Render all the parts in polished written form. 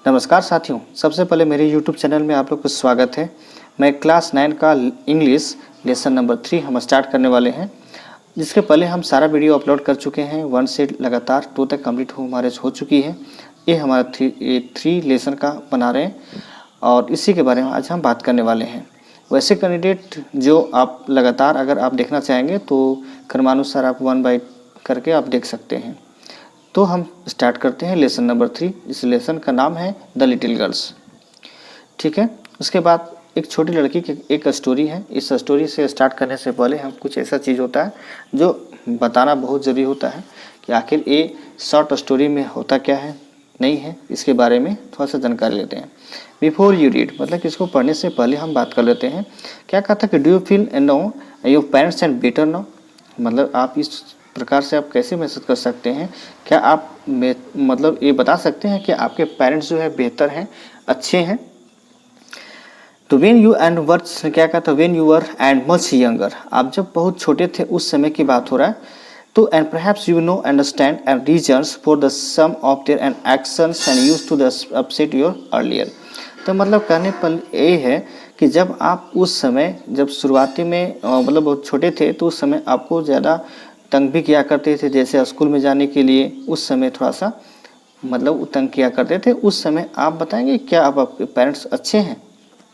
नमस्कार साथियों, सबसे पहले मेरे YouTube चैनल में आप लोग का स्वागत है। मैं क्लास 9 का इंग्लिश लेसन नंबर 3 हम स्टार्ट करने वाले हैं, जिसके पहले हम सारा वीडियो अपलोड कर चुके हैं। 1 से लगातार 2 तक कंप्लीट हमारे हो चुकी है। ये हमारा 3 लेसन का बना रहे हैं और इसी के बारे में आज हम बात करने वाले हैं। वैसे कैंडिडेट जो आप लगातार अगर आप देखना चाहेंगे तो क्रमानुसार आप 1 बाय करके आप देख सकते हैं। तो हम स्टार्ट करते हैं लेसन नंबर 3। इस लेसन का नाम है द लिटिल गर्ल्स। ठीक है, उसके बाद एक छोटी लड़की की एक स्टोरी है। इस स्टोरी से स्टार्ट करने से पहले हम कुछ ऐसा चीज़ होता है जो बताना बहुत ज़रूरी होता है कि आखिर ये शॉर्ट स्टोरी में होता क्या है नहीं है, इसके बारे में थोड़ा सा जानकारी लेते हैं। बिफोर यू रीड मतलब कि इसको पढ़ने से पहले हम बात कर लेते हैं। क्या कहा था कि do you feel and know your parents and better know, मतलब आप इस प्रकार से आप कैसे महसूस कर सकते हैं, क्या आप मतलब ये बता सकते हैं कि आपके पेरेंट्स जो है बेहतर हैं, अच्छे हैं। तो वेन यू एंड वर्ड्स क्या कहता है, when you were and much younger, आप जब बहुत छोटे थे उस समय की बात हो रहा है। तो and perhaps you know understand and reasons for the some of their and actions and use to the upset your earlier. तो मतलब कहने पर ये है कि जब आप उस समय जब शुरुआती में मतलब बहुत छोटे थे तो उस समय आपको ज़्यादा तंग भी किया करते थे, जैसे स्कूल में जाने के लिए उस समय थोड़ा सा मतलब तंग किया करते थे। उस समय आप बताएंगे क्या आप आपके पेरेंट्स अच्छे हैं,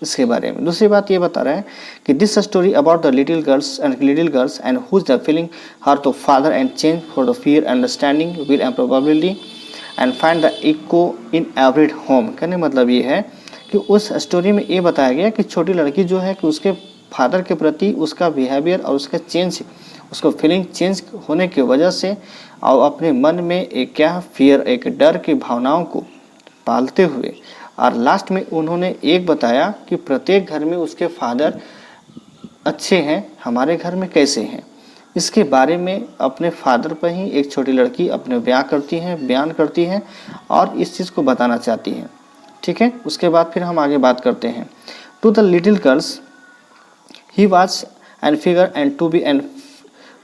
इसके बारे में। दूसरी बात ये बता रहे हैं कि this story about the little girls and whose the feeling her the father and change for the fear understanding will and probability and find the echo in every home. कहने मतलब ये है कि उस स्टोरी में ये बताया गया कि छोटी लड़की जो है कि उसके फादर के प्रति उसका बिहेवियर और उसका चेंज, उसको फीलिंग चेंज होने की वजह से और अपने मन में एक क्या फियर, एक डर की भावनाओं को पालते हुए, और लास्ट में उन्होंने एक बताया कि प्रत्येक घर में उसके फादर अच्छे हैं, हमारे घर में कैसे हैं, इसके बारे में अपने फादर पर ही एक छोटी लड़की अपने बयान करती है और इस चीज़ को बताना चाहती है। ठीक है, उसके बाद फिर हम आगे बात करते हैं। To the little girls he was and figure and to be and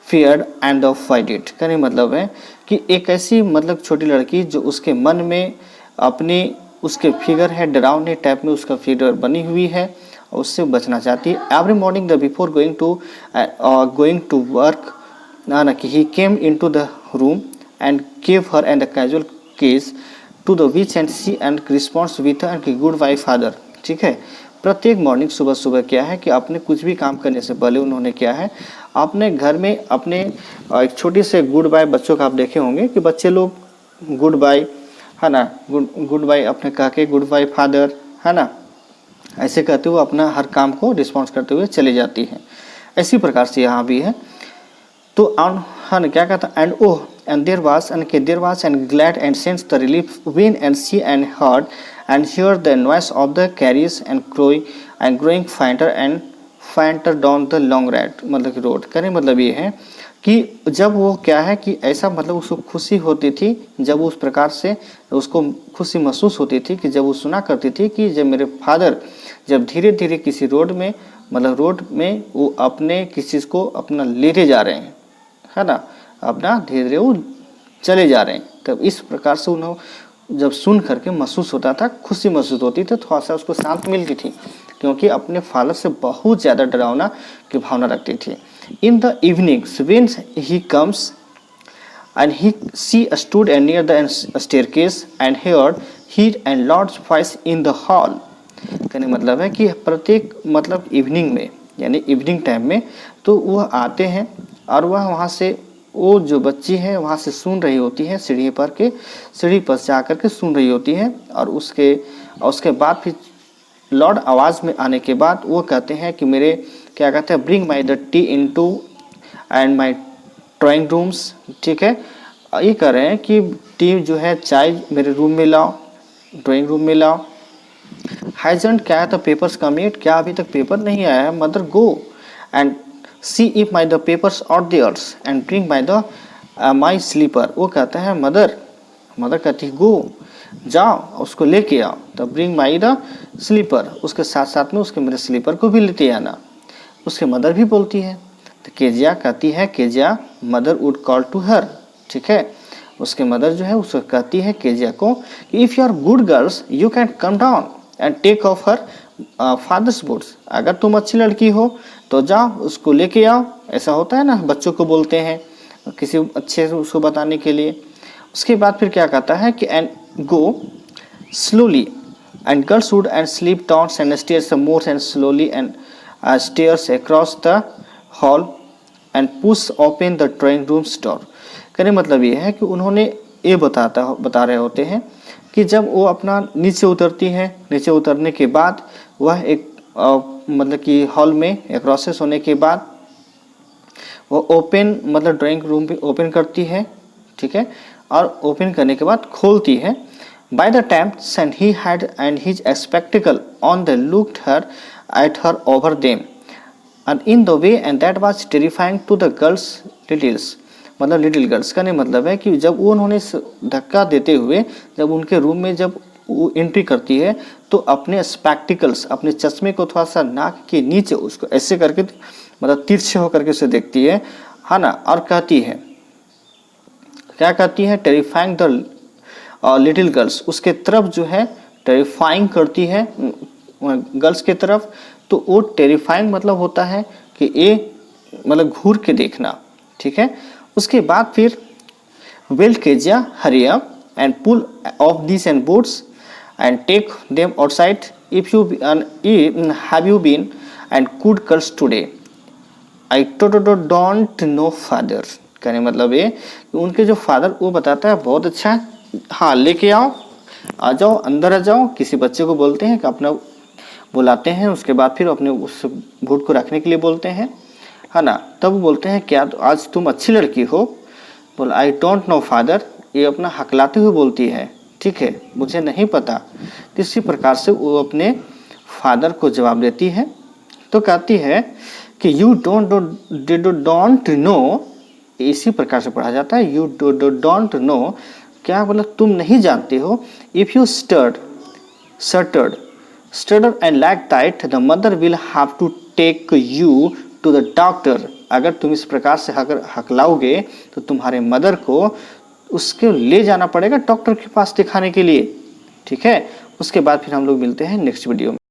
feared and avoided. कहने मतलब है कि एक ऐसी मतलब छोटी लड़की जो उसके मन में अपनी उसके फिगर है, डरावने टाइप में उसका फिगर बनी हुई है और उससे बचना चाहती है। Every morning the before going to work ना कि ही came into the room and give her and the casual case to the which and see and response with and goodbye father. ठीक है, प्रत्येक मॉर्निंग सुबह सुबह क्या है कि आपने कुछ भी काम करने से पहले उन्होंने क्या है अपने घर में अपने एक छोटी से गुड बाय बच्चों का आप देखे होंगे कि बच्चे लोग गुड बाय है ना, गुड बाय अपने कह के गुड बाय फादर है ना, ऐसे कहते हुए अपना हर काम को रिस्पॉन्स करते हुए चली जाती है। इसी प्रकार से यहाँ भी है। तो हाँ क्या कहता and oh and there was and glad and sense the relief when and see and heard and hear the noise of the carriers and growing fainter down the long road. कहने मतलब ये है कि जब वो क्या है कि ऐसा मतलब उसको खुशी होती थी, जब उस प्रकार से उसको खुशी महसूस होती थी कि जब वो सुना करती थी कि जब मेरे फादर जब धीरे धीरे किसी रोड में वो अपने किसी चीज़ को अपना लेते जा रहे हैं है ना, अपना धीरे धीरे वो चले जा रहे हैं, तब इस प्रकार से उन्हें जब सुन करके महसूस होता था, खुशी महसूस होती थी, थोड़ा सा उसको शांत मिलती थी क्योंकि अपने फादर से बहुत ज़्यादा डरावना की भावना रखती थी। In the evenings when he comes and she stood near the staircase and heard his and Lord's voice in the hall। कहने मतलब है कि प्रत्येक मतलब इवनिंग में यानी इवनिंग टाइम में तो वह आते हैं और वह वहाँ से वो जो बच्ची है वहाँ से सुन रही होती है, सीढ़ी पर से आकर के सुन रही होती है। और उसके बाद फिर लॉर्ड आवाज़ में आने के बाद वो कहते हैं कि मेरे क्या कहते हैं bring my the T into and my drawing rooms. ठीक है, ये कह रहे हैं कि टी जो है चाय मेरे रूम में लाओ, ड्राइंग रूम में लाओ। हाइजेंट क्या है तो पेपर्स कमिट, क्या अभी तक पेपर नहीं आया है। Mother go and see if my the papers are theirs and drink my slipper. वो कहता है मदर कहती है गो जाओ उसको लेके आओ, तो ब्रिंग माई द स्लीपर, उसके साथ साथ में उसके मेरे स्लीपर को भी लेते आना। उसके मदर भी बोलती है, तो केजिया कहती है Kezia mother would call to her. ठीक है, उसके मदर जो है उसको कहती है केजिया को कि if you are good girls you can come down and take off her father's boots. अगर तुम अच्छी लड़की हो तो जाओ उसको लेके आओ। ऐसा होता है ना, बच्चों को बोलते हैं किसी अच्छे से उसको बताने के लिए। उसके बाद फिर क्या कहता है कि and go slowly and girls would and sleep down and stairs more and slowly and stairs across the hall and push open the drawing rooms door. कहने मतलब ये है कि उन्होंने ये बता रहे होते हैं कि जब वो अपना नीचे उतरती है, नीचे उतरने के बाद वह एक मतलब कि हॉल में एक प्रोसेस होने के बाद वो ओपन मतलब ड्राइंग रूम भी ओपन करती है, ठीक है, और ओपन करने के बाद खोलती है। By the time and he had and his spectacle on the looked her at her over them and in the way and that was terrifying to the girls littles. मतलब लिटिल गर्ल्स का नहीं मतलब है कि जब वो उन्होंने धक्का देते हुए जब उनके रूम में जब वो एंट्री करती है तो अपने स्पेक्टिकल्स अपने चश्मे को थोड़ा सा नाक के नीचे उसको ऐसे करके मतलब तिरछे होकर के उसे देखती है ना, और कहती है, क्या कहती है, टेरिफाइंग द लिटिल गर्ल्स, उसके तरफ जो है टेरिफाइंग करती है गर्ल्स के तरफ। तो वो टेरिफाइंग मतलब होता है कि ये मतलब घूर के देखना, ठीक है। उसके बाद फिर well Kezia hurry up and pull of this and boats and take them outside if you have you been and good girls today I don't know father. कहने मतलब ये कि उनके जो फादर वो बताता है बहुत अच्छा है, हाँ लेके आओ, आ जाओ, अंदर आ जाओ। किसी बच्चे को बोलते हैं कि अपना बुलाते हैं, उसके बाद फिर अपने उस भूत को रखने के लिए बोलते हैं, है ना। तब बोलते हैं क्या आज तुम अच्छी लड़की हो। बोल आई डोंट नो फादर, ये अपना हकलाते हुए बोलती है, ठीक है, मुझे नहीं पता। इसी प्रकार से वो अपने फादर को जवाब देती है। तो कहती है कि यू डोंट नो, इसी प्रकार से पढ़ा जाता है, यू डोंट नो, क्या मतलब तुम नहीं जानते हो। If you stirred and like that the mother will have to take you to the doctor. अगर तुम इस प्रकार से हकलाओगे तो तुम्हारे मदर को उसके ले जाना पड़ेगा डॉक्टर के पास दिखाने के लिए, ठीक है। उसके बाद फिर हम लोग मिलते हैं नेक्स्ट वीडियो में।